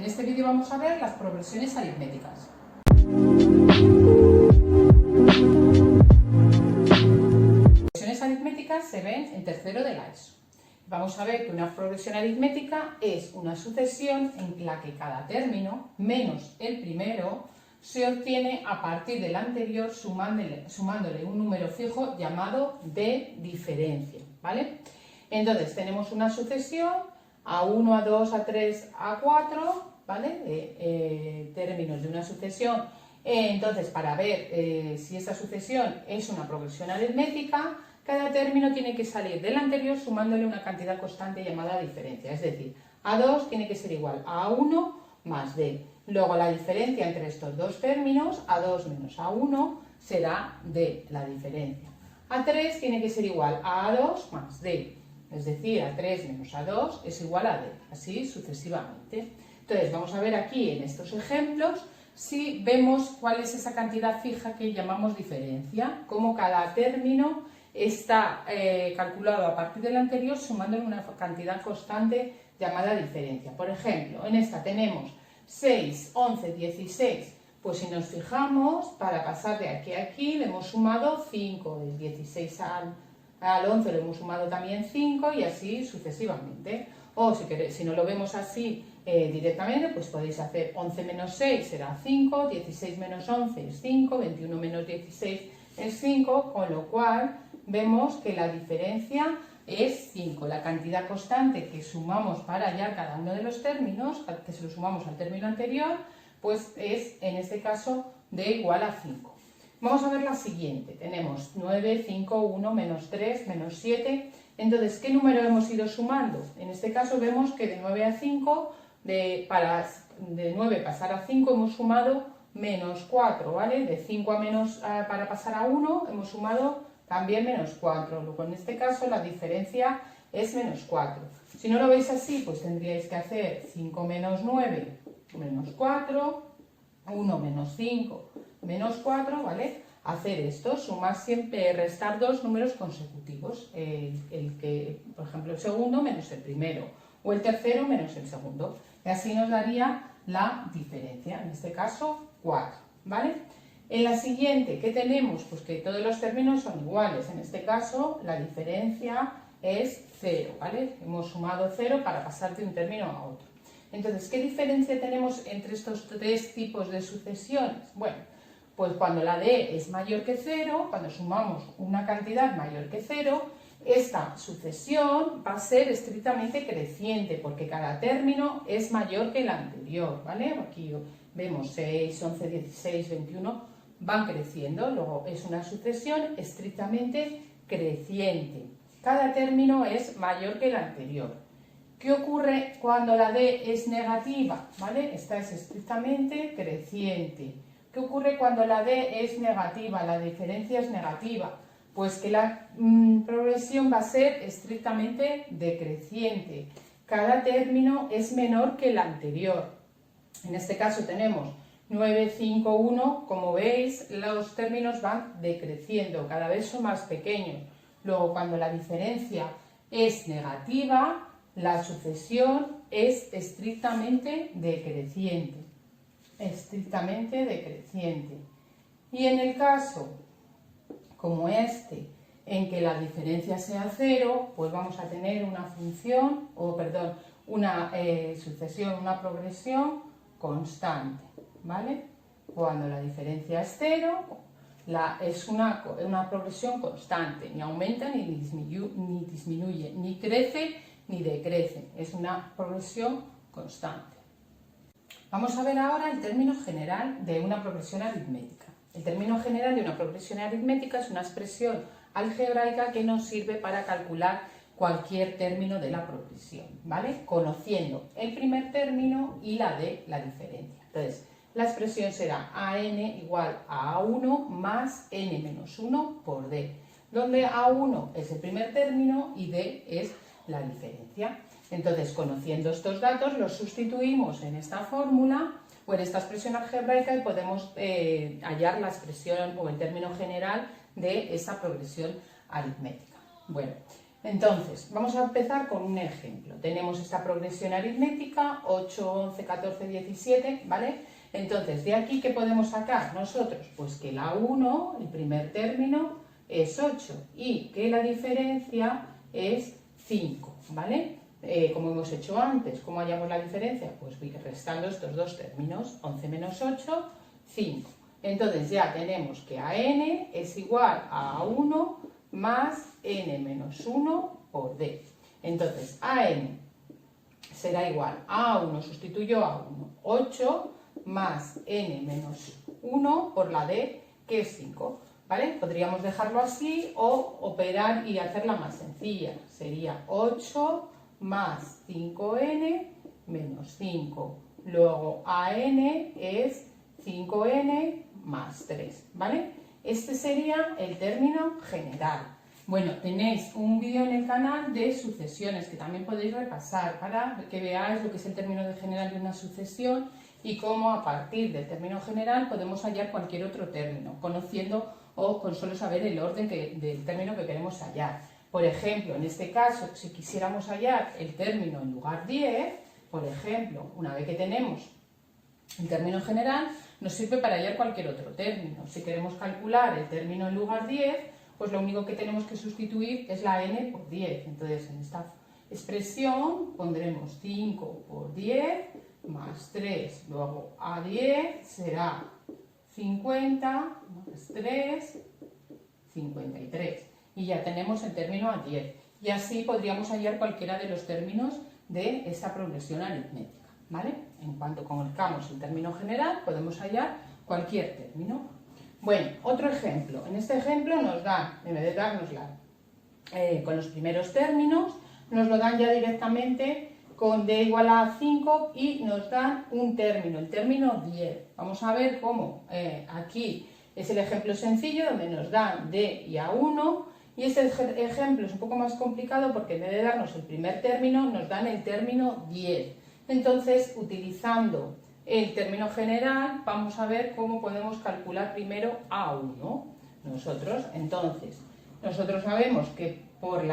En este vídeo vamos a ver las progresiones aritméticas. Las progresiones aritméticas se ven en tercero de la ESO. Vamos a ver que una progresión aritmética es una sucesión en la que cada término, menos el primero, se obtiene a partir del anterior sumándole un número fijo llamado de diferencia, ¿vale? Entonces tenemos una sucesión A1, A2, A3, A4, ¿vale? Términos de una sucesión. Entonces, para ver si esta sucesión es una progresión aritmética, cada término tiene que salir del anterior sumándole una cantidad constante llamada diferencia. Es decir, A2 tiene que ser igual a A1 más D. Luego la diferencia entre estos dos términos, A2 menos A1, será D, la diferencia. A3 tiene que ser igual a A2 más D. Es decir, A3 menos A2 es igual a D, así sucesivamente. Entonces, vamos a ver aquí en estos ejemplos si vemos cuál es esa cantidad fija que llamamos diferencia, cómo cada término está calculado a partir del anterior sumándole una cantidad constante llamada diferencia. Por ejemplo, en esta tenemos 6, 11, 16. Pues si nos fijamos, para pasar de aquí a aquí le hemos sumado 5, del 16 al 11 le hemos sumado también 5 y así sucesivamente. O si no lo vemos así directamente, pues podéis hacer 11 menos 6 será 5, 16 menos 11 es 5, 21 menos 16 es 5, con lo cual vemos que la diferencia es 5. La cantidad constante que sumamos para hallar cada uno de los términos, que se lo sumamos al término anterior, pues es en este caso de igual a 5. Vamos a ver la siguiente. Tenemos 9, 5, 1, menos 3, menos 7. Entonces, ¿qué número hemos ido sumando? En este caso vemos que de 9 a 5, de 9 pasar a 5 hemos sumado menos 4, ¿vale? De 5 para pasar a 1 hemos sumado también menos 4. Luego, en este caso, la diferencia es menos 4. Si no lo veis así, pues tendríais que hacer 5 menos 9 menos 4, 1 menos 5 menos 4, ¿vale? Hacer esto, sumar siempre, restar dos números consecutivos, el que, por ejemplo, el segundo menos el primero, o el tercero menos el segundo, y así nos daría la diferencia, en este caso 4, ¿vale? En la siguiente, ¿qué tenemos? Pues que todos los términos son iguales, en este caso la diferencia es 0, ¿vale? Hemos sumado 0 para pasar de un término a otro. Entonces, ¿qué diferencia tenemos entre estos tres tipos de sucesiones? Bueno, pues cuando la D es mayor que 0, cuando sumamos una cantidad mayor que 0, esta sucesión va a ser estrictamente creciente, porque cada término es mayor que el anterior, ¿vale? Aquí vemos 6, 11, 16, 21, van creciendo, luego es una sucesión estrictamente creciente. Cada término es mayor que el anterior. ¿Qué ocurre cuando la D es negativa? ¿Vale? Esta es estrictamente creciente. ¿Qué ocurre cuando la D es negativa? La diferencia es negativa. Pues que la progresión va a ser estrictamente decreciente. Cada término es menor que el anterior. En este caso tenemos 9, 5, 1. Como veis, los términos van decreciendo, cada vez son más pequeños. Luego, cuando la diferencia es negativa, la sucesión es estrictamente decreciente. Estrictamente decreciente. Y en el caso como este, en que la diferencia sea 0, pues vamos a tener una función, una sucesión, una progresión constante, ¿vale? Cuando la diferencia es 0, es una progresión constante, ni aumenta ni disminuye, ni crece ni decrece, es una progresión constante. Vamos a ver ahora el término general de una progresión aritmética. El término general de una progresión aritmética es una expresión algebraica que nos sirve para calcular cualquier término de la progresión, ¿vale? Conociendo el primer término y la de la diferencia. Entonces, la expresión será AN igual a A1 más N menos 1 por D, donde A1 es el primer término y D es la diferencia. Entonces, conociendo estos datos, los sustituimos en esta fórmula o en esta expresión algebraica y podemos hallar la expresión o el término general de esa progresión aritmética. Bueno, Entonces, vamos a empezar con un ejemplo. Tenemos esta progresión aritmética, 8, 11, 14, 17, ¿vale? Entonces, de aquí, ¿qué podemos sacar nosotros? Pues que la 1, el primer término, es 8 y que la diferencia es 5, ¿vale? Como hemos hecho antes, ¿cómo hallamos la diferencia? Pues restando estos dos términos, 11 menos 8, 5. Entonces ya tenemos que AN es igual a 1 más n menos 1 por d. Entonces AN será igual a 1, sustituyo a 1, 8 más n menos 1 por la d, que es 5. ¿Vale? Podríamos dejarlo así o operar y hacerla más sencilla. Sería 8 más 5n menos 5. Luego AN es 5n más 3, ¿vale? Este sería el término general. Bueno, tenéis un vídeo en el canal de sucesiones que también podéis repasar para que veáis lo que es el término general de una sucesión y cómo a partir del término general podemos hallar cualquier otro término, conociendo o con solo saber el orden del término que queremos hallar. Por ejemplo, en este caso, si quisiéramos hallar el término en lugar 10, por ejemplo, una vez que tenemos el término general, nos sirve para hallar cualquier otro término. Si queremos calcular el término en lugar 10, pues lo único que tenemos que sustituir es la n por 10. Entonces, en esta expresión pondremos 5 por 10 más 3. Luego a 10 será 50 más 3, 53. Y ya tenemos el término a 10. Y así podríamos hallar cualquiera de los términos de esta progresión aritmética, ¿vale? En cuanto conozcamos el término general, podemos hallar cualquier término. Bueno, otro ejemplo. En este ejemplo nos dan, en vez de dárnosla con los primeros términos, nos lo dan ya directamente con d igual a 5 y nos dan un término, el término 10. Vamos a ver cómo aquí es el ejemplo sencillo donde nos dan d y a1 y este ejemplo es un poco más complicado porque en vez de darnos el primer término nos dan el término 10. Entonces, utilizando el término general, vamos a ver cómo podemos calcular primero a1. Nosotros sabemos que por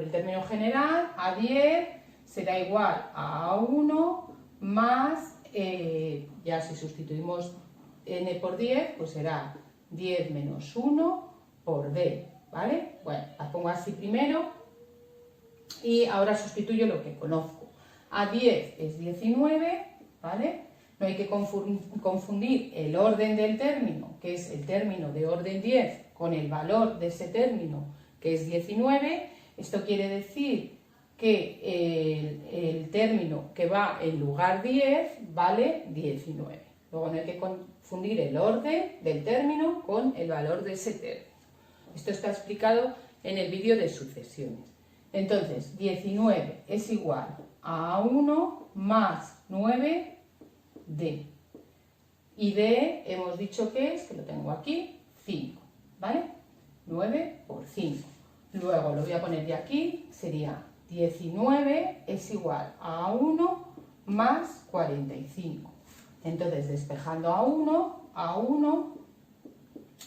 el término general, a10 será igual a a1 más, ya si sustituimos n por 10, pues será 10 menos 1 por d, ¿vale? Bueno, la pongo así primero y ahora sustituyo lo que conozco. A10 es 19, ¿vale? No hay que confundir el orden del término, que es el término de orden 10, con el valor de ese término, que es 19. Esto quiere decir que el término que va en lugar 10 vale 19. Luego no hay que confundir el orden del término con el valor de ese término. Esto está explicado en el vídeo de sucesiones. Entonces, 19 es igual a 1 más 9d. Y d hemos dicho que es, que lo tengo aquí, 5, ¿vale? 9 por 5. Luego lo voy a poner de aquí, sería 19 es igual a 1 más 45. Entonces, despejando a 1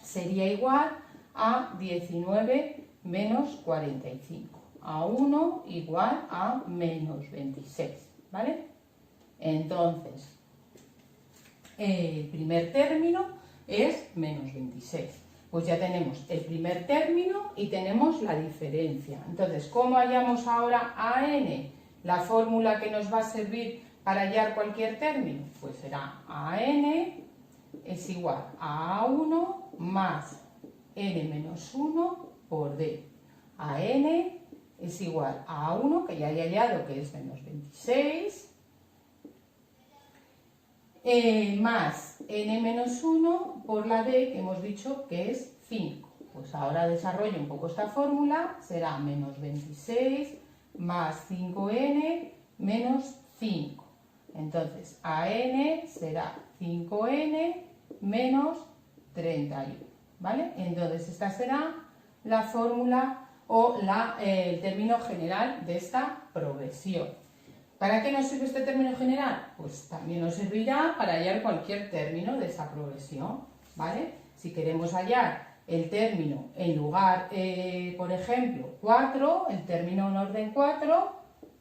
sería igual a 19 menos 45. A 1 igual a menos 26, ¿vale? Entonces, el primer término es menos 26. Pues ya tenemos el primer término y tenemos la diferencia. Entonces, ¿cómo hallamos ahora a n? La fórmula que nos va a servir para hallar cualquier término, pues será a n es igual a 1 más n menos 1 por d. A n es igual a 1, que ya he hallado que es menos 26, más n menos 1 por la d, que hemos dicho que es 5. Pues ahora desarrollo un poco esta fórmula, será menos 26 más 5n menos 5. Entonces, a n será 5n menos 31, ¿vale? Entonces, esta será la fórmula o el término general de esta progresión. ¿Para qué nos sirve este término general? Pues también nos servirá para hallar cualquier término de esta progresión, ¿vale? Si queremos hallar el término en lugar, por ejemplo, 4, el término en orden 4,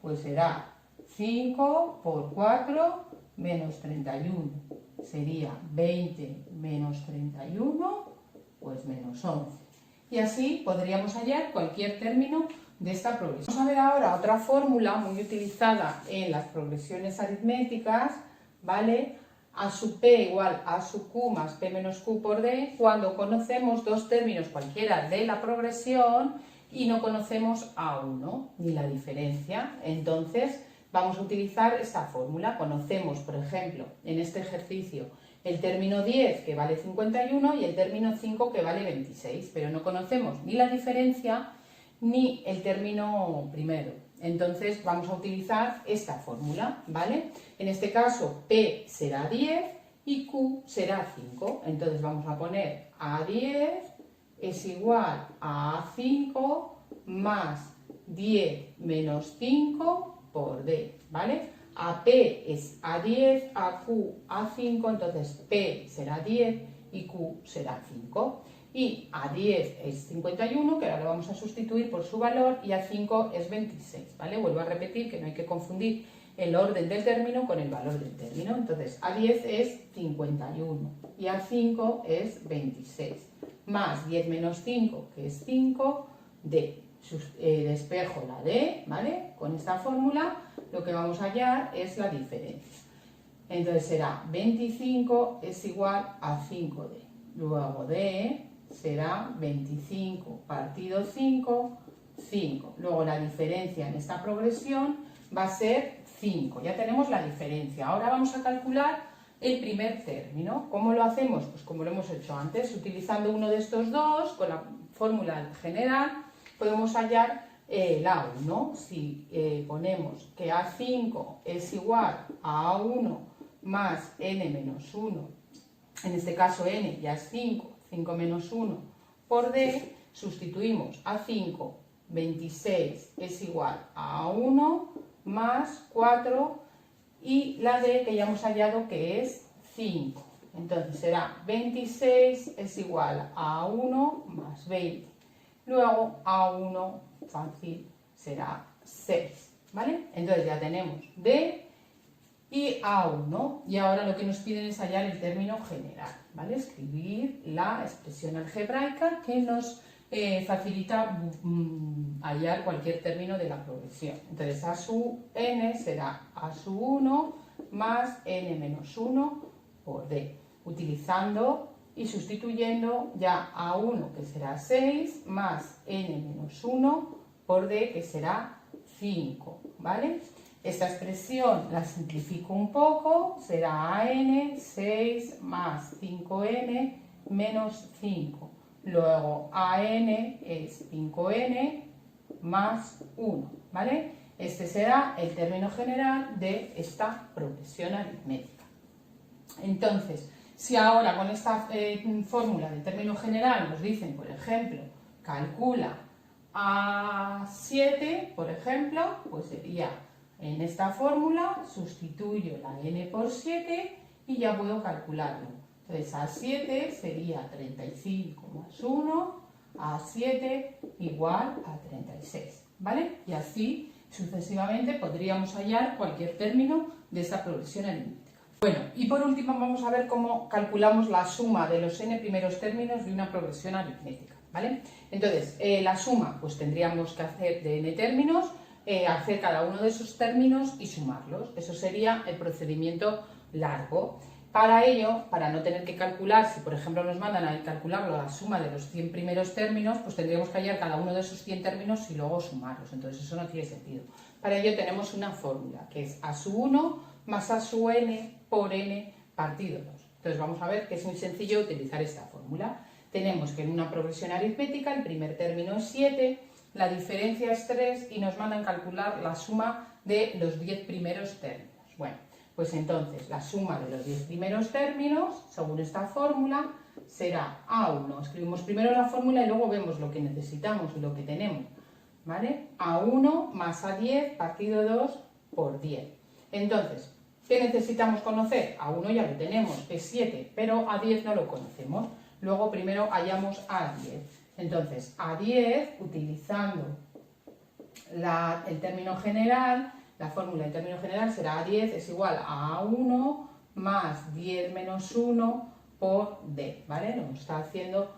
pues será 5 por 4 menos 31. Sería 20 menos 31, pues menos 11. Y así podríamos hallar cualquier término de esta progresión. Vamos a ver ahora otra fórmula muy utilizada en las progresiones aritméticas, ¿vale? A sub p igual a sub q más p menos q por d, cuando conocemos dos términos cualquiera de la progresión y no conocemos A1 ni la diferencia. Entonces vamos a utilizar esta fórmula. Conocemos, por ejemplo, en este ejercicio, el término 10 que vale 51 y el término 5 que vale 26, pero no conocemos ni la diferencia ni el término primero. Entonces vamos a utilizar esta fórmula, ¿vale? En este caso P será 10 y Q será 5. Entonces vamos a poner A10 es igual a A5 más 10 menos 5 por D, ¿vale? AP es A10, AQ A5, entonces P será 10 y Q será 5. Y A10 es 51, que ahora lo vamos a sustituir por su valor, y A5 es 26, ¿vale? Vuelvo a repetir que no hay que confundir el orden del término con el valor del término. Entonces A10 es 51 y A5 es 26, más 10 menos 5, que es 5, D. Despejo la D, ¿vale? Con esta fórmula lo que vamos a hallar es la diferencia. Entonces será 25 es igual a 5D. Luego D será 25 partido 5, 5. Luego la diferencia en esta progresión va a ser 5. Ya tenemos la diferencia. Ahora vamos a calcular el primer término. ¿Cómo lo hacemos? Pues como lo hemos hecho antes, utilizando uno de estos dos, con la fórmula general, podemos hallar el A1. Si ponemos que A5 es igual a A1 más n menos 1, en este caso n ya es 5, 5 menos 1 por D, sustituimos A5, 26 es igual a A1 más 4 y la D que ya hemos hallado que es 5. Entonces será 26 es igual a A1 más 20. Luego A1 fácil será 6, ¿vale? Entonces ya tenemos D y A1. Y ahora lo que nos piden es hallar el término general, ¿vale? Escribir la expresión algebraica que nos facilita hallar cualquier término de la progresión. Entonces A sub n será A sub 1 más n menos 1 por D, utilizando y sustituyendo ya A1 que será 6 más n menos 1 por D que será 5, ¿vale? Esta expresión la simplifico un poco, será AN 6 más 5n menos 5. Luego AN es 5n más 1, ¿vale? Este será el término general de esta progresión aritmética. Entonces, si ahora con esta fórmula de término general nos dicen, por ejemplo, calcula A7, por ejemplo, pues sería en esta fórmula, sustituyo la n por 7 y ya puedo calcularlo. Entonces A7 sería 35 más 1, A7 igual a 36, ¿vale? Y así sucesivamente podríamos hallar cualquier término de esta progresión aritmética. Bueno, y por último vamos a ver cómo calculamos la suma de los n primeros términos de una progresión aritmética, ¿vale? Entonces, la suma, pues tendríamos que hacer de n términos, hacer cada uno de esos términos y sumarlos. Eso sería el procedimiento largo. Para ello, para no tener que calcular, si por ejemplo nos mandan a calcularlo la suma de los 100 primeros términos, pues tendríamos que hallar cada uno de esos 100 términos y luego sumarlos. Entonces eso no tiene sentido. Para ello tenemos una fórmula, que es A sub 1 más A sub n por n partido 2. Entonces vamos a ver que es muy sencillo utilizar esta fórmula. Tenemos que en una progresión aritmética el primer término es 7, la diferencia es 3 y nos mandan calcular la suma de los 10 primeros términos. Bueno, pues entonces la suma de los 10 primeros términos, según esta fórmula, será A1. Escribimos primero la fórmula y luego vemos lo que necesitamos y lo que tenemos, ¿vale? A1 más A10 partido 2 por 10. Entonces, ¿qué necesitamos conocer? A1 ya lo tenemos, es 7, pero A10 no lo conocemos. luego primero hallamos A10. Entonces, A10, utilizando el término general, la fórmula del término general será A10 es igual a A1 más 10 menos 1 por D, ¿vale? Nos está haciendo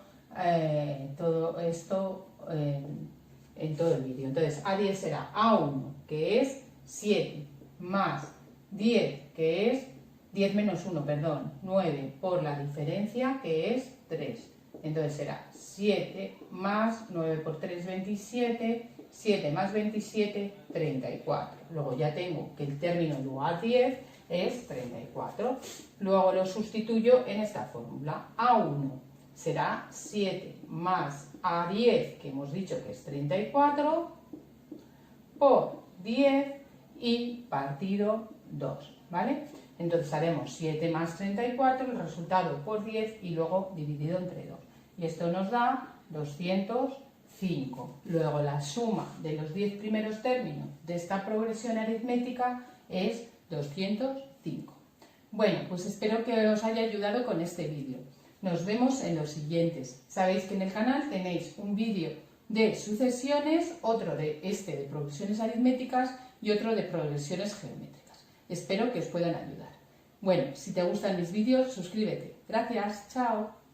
todo esto en todo el vídeo. Entonces, A10 será A1, que es 7, más 10, que es 10 menos 1, perdón, 9, por la diferencia, que es 3. Entonces será 7 más 9 por 3, 27, 7 más 27, 34. Luego ya tengo que el término lugar 10 es 34. Luego lo sustituyo en esta fórmula. A1 será 7 más A10, que hemos dicho que es 34, por 10 y partido 2, ¿vale? Entonces haremos 7 más 34, el resultado por 10 y luego dividido entre 2. Y esto nos da 205. Luego la suma de los 10 primeros términos de esta progresión aritmética es 205. Bueno, pues espero que os haya ayudado con este vídeo. Nos vemos en los siguientes. Sabéis que en el canal tenéis un vídeo de sucesiones, otro de progresiones aritméticas y otro de progresiones geométricas. Espero que os puedan ayudar. Bueno, si te gustan mis vídeos, suscríbete. Gracias, chao.